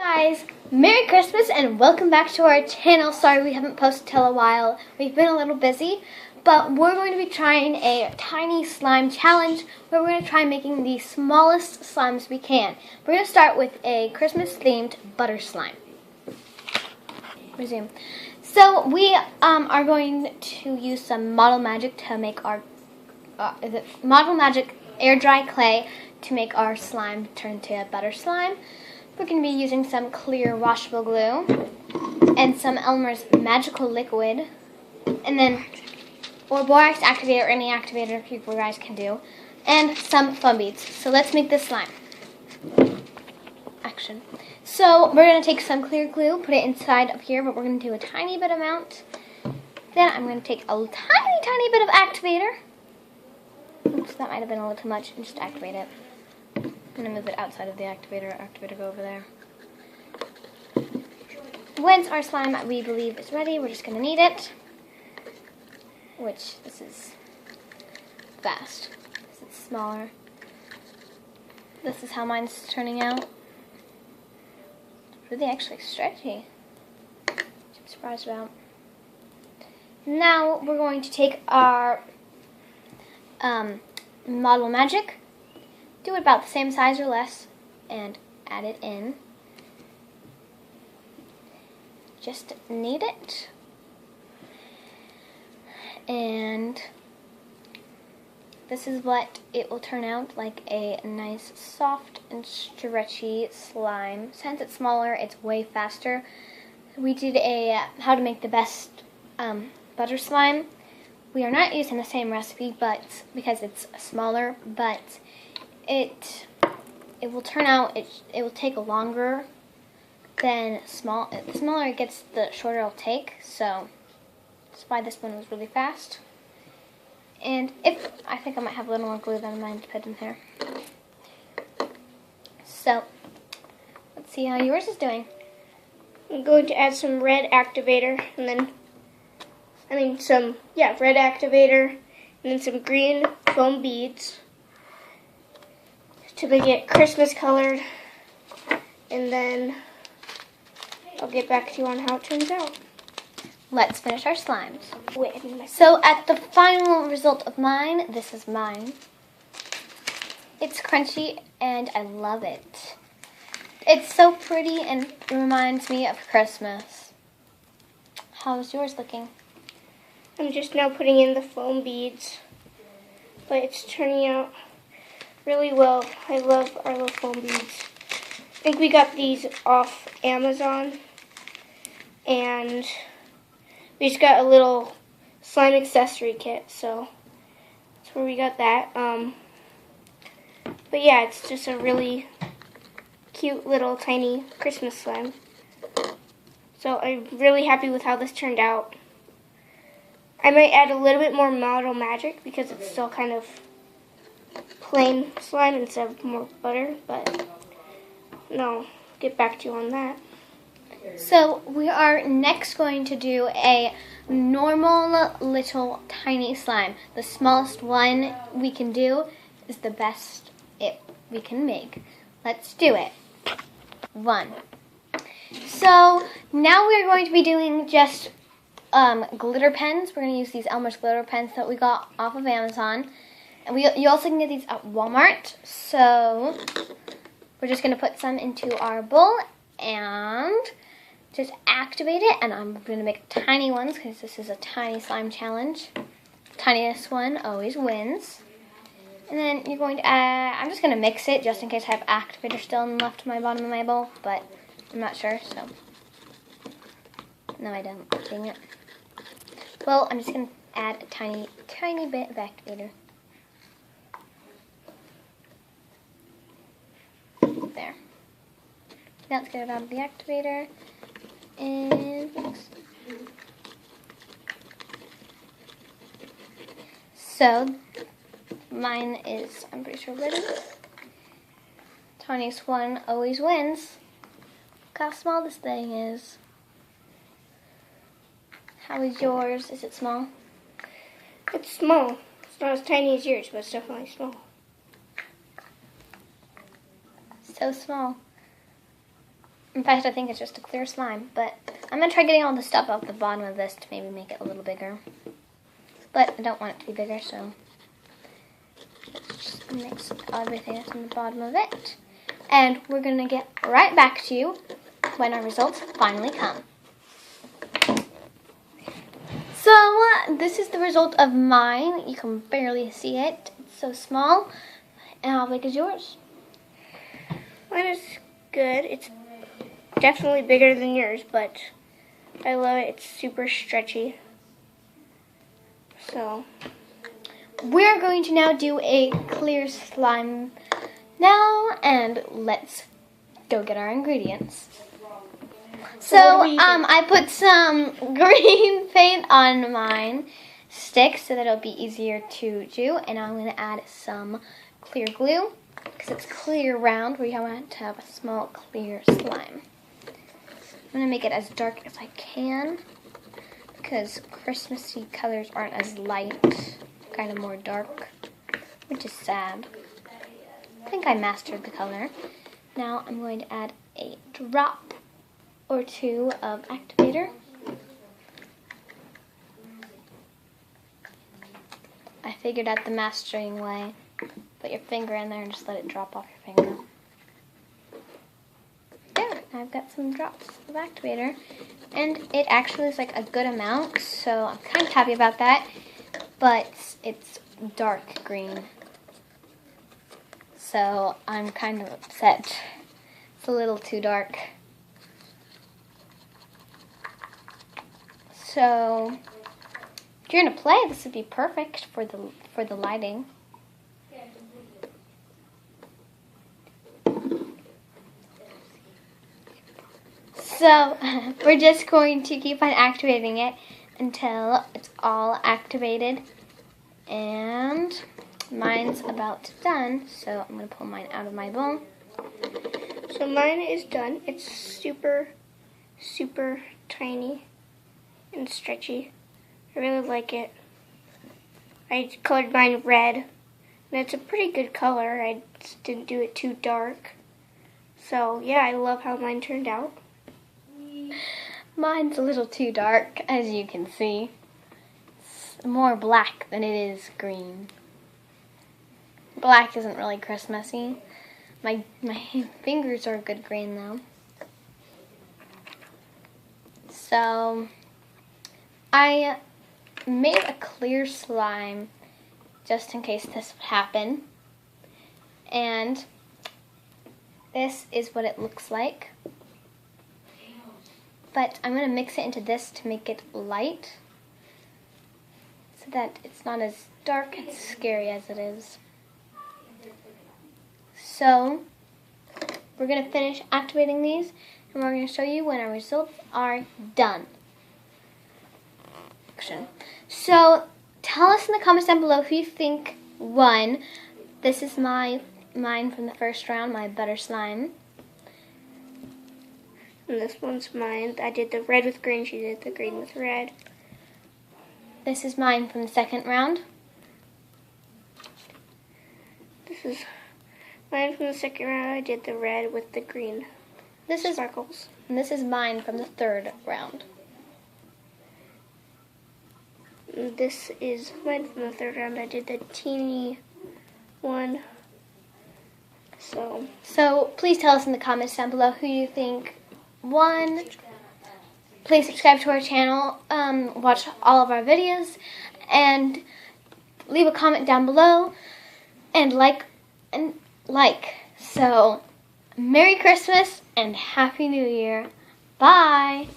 Guys, Merry Christmas and welcome back to our channel. Sorry we haven't posted till a while. We've been a little busy, but we're going to be trying a tiny slime challenge where we're going to try making the smallest slimes we can. We're going to start with a Christmas themed butter slime. Resume. So we are going to use some Model Magic to make our Model Magic air dry clay to make our slime turn to a butter slime. We're going to be using some clear washable glue and some Elmer's magical liquid, and then or borax activator or any activator you guys can do, and some foam beads. So let's make this slime. Action. So we're going to take some clear glue, put it inside up here, but we're going to do a tiny bit amount. Then I'm going to take a tiny bit of activator. Oops, that might have been a little too much, and just activate it. I'm going to move it outside of the activator. Activator, go over there. Once our slime, we believe, is ready, we're just going to knead it. Which, this is fast. This is smaller. This is how mine's turning out. It's really actually stretchy. Which I'm surprised about. Now, we're going to take our Model Magic. Do it about the same size or less and add it in. Just knead it. And this is what it will turn out, like a nice soft and stretchy slime. Since it's smaller, it's way faster. We did a how to make the best butter slime. We are not using the same recipe, but because it's smaller, but it will turn out, it will take longer than small. The smaller it gets, the shorter it'll take. So that's why this one was really fast. And I think I might have a little more glue than mine to put in here. So let's see how yours is doing. I'm going to add some red activator, and then red activator, and then some green foam beads to make it Christmas colored, and then I'll get back to you on how it turns out. Let's finish our slimes. So at the final result of mine, this is mine. It's crunchy and I love it. It's so pretty and it reminds me of Christmas. How's yours looking? I'm just now putting in the foam beads, but it's turning out really well. I love our little foam beads. I think we got these off Amazon, and we just got a little slime accessory kit, so that's where we got that. But yeah, it's just a really cute little tiny Christmas slime. So I'm really happy with how this turned out. I might add a little bit more Model Magic because it's still kind of plain slime instead of more butter, but no, get back to you on that. So we are next going to do a normal little tiny slime. The smallest one we can do is the best we can make. Let's do it. 1. So now we're going to be doing just glitter pens. We're going to use these Elmer's glitter pens that we got off of Amazon. And you also can get these at Walmart. So we're just going to put some into our bowl and just activate it. And I'm going to make tiny ones because this is a tiny slime challenge. Tiniest one always wins. And then you're going to add, I'm just going to mix it just in case I have activator still left in my bottom of my bowl. But I'm not sure, so. No, I don't. Dang it. Well, I'm just going to add a tiny bit of activator. There. Now let's get it out of the activator and mix. So mine is, I'm pretty sure, ready. Tiniest one always wins. Look how small this thing is. How is yours? Is it small? It's small. It's not as tiny as yours, but it's definitely small. So small. In fact, I think it's just a clear slime, but I'm going to try getting all the stuff off the bottom of this to maybe make it a little bigger. But I don't want it to be bigger, so let's just mix everything that's on the bottom of it. And we're going to get right back to you when our results finally come. So, this is the result of mine. You can barely see it. It's so small. And how big is yours? Mine is good. It's definitely bigger than yours, but I love it. It's super stretchy. So, we're going to now do a clear slime now, and let's go get our ingredients. So, I put some green paint on mine sticks so that it'll be easier to do, and I'm going to add some clear glue because it's clear round. We want to have a small clear slime. I'm going to make it as dark as I can because Christmassy colors aren't as light, kind of more dark, which is sad. I think I mastered the color. Now I'm going to add a drop or two of activator. I figured out the mastering way. Put your finger in there and just let it drop off your finger. There, I've got some drops of activator. And it actually is like a good amount, so I'm kind of happy about that. But it's dark green. So I'm kind of upset. It's a little too dark. So if you're gonna play, this would be perfect for the lighting. So we're just going to keep on activating it until it's all activated. And mine's about done, so I'm gonna pull mine out of my bowl. So mine is done. It's super, super tiny and stretchy. I really like it. I colored mine red, and it's a pretty good color. I just didn't do it too dark. So yeah, I love how mine turned out. Mine's a little too dark, as you can see. It's more black than it is green. Black isn't really Christmassy. My fingers are a good green though. So I made a clear slime just in case this would happen. And this is what it looks like. But I'm going to mix it into this to make it light so that it's not as dark and scary as it is. So we're going to finish activating these and we're going to show you when our results are done. So tell us in the comments down below who you think won. This is mine from the first round, my butter slime. And this one's mine. I did the red with green. She did the green with red. This is mine from the second round. This is mine from the second round. I did the red with the green sparkles. And this is mine from the third round. And this is mine from the third round. I did the teeny one. So please tell us in the comments down below who you think won. Please subscribe to our channel, watch all of our videos, and leave a comment down below, and like. So, Merry Christmas and Happy New Year. Bye!